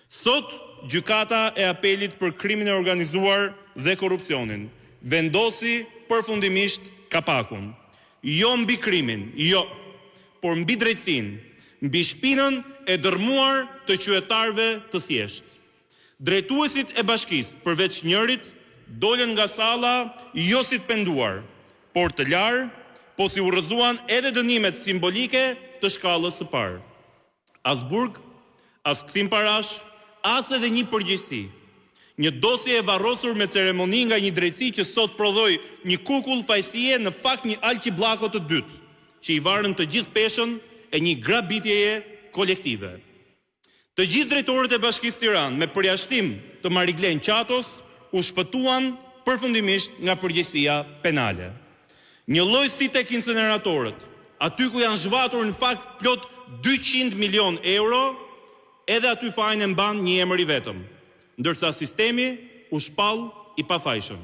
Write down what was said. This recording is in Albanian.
Sot, gjykata e apelit për krimin e organizuar dhe korrupsionin vendosi përfundimisht kapakun. Jo mbi krimin, jo, por mbi drejtësinë, mbi shpinën e dërmuar të qytetarëve të thjeshtë. Drejtuesit e bashkisë, përveç njërit, dolën nga salla jo si të penduar, por të larë, po si u rrëzuan edhe dënimet simbolike të shkallës së parë. As burg, as kthim parash, as edhe një përgjegjësi. Një dosje e varrosur me ceremoni nga një drejtësi që sot prodhoi një kukull fajësie, në fakt një alqibllako të dytë, që i varën të gjithë peshën e një grabitjeje kolektive. Të gjithë drejtorët e Bashkisë Tiranë, me përjashtim të Mariglen Qatos, u shpëtuan përfundimisht nga përgjegjësia penale. Një lloj si tek incineratorët, aty ku janë zhvatur në fakt plot 200 milion euro, edhe aty fajin e mban një emër i vetëm, ndërsa sistemi u shpall i pafajshëm.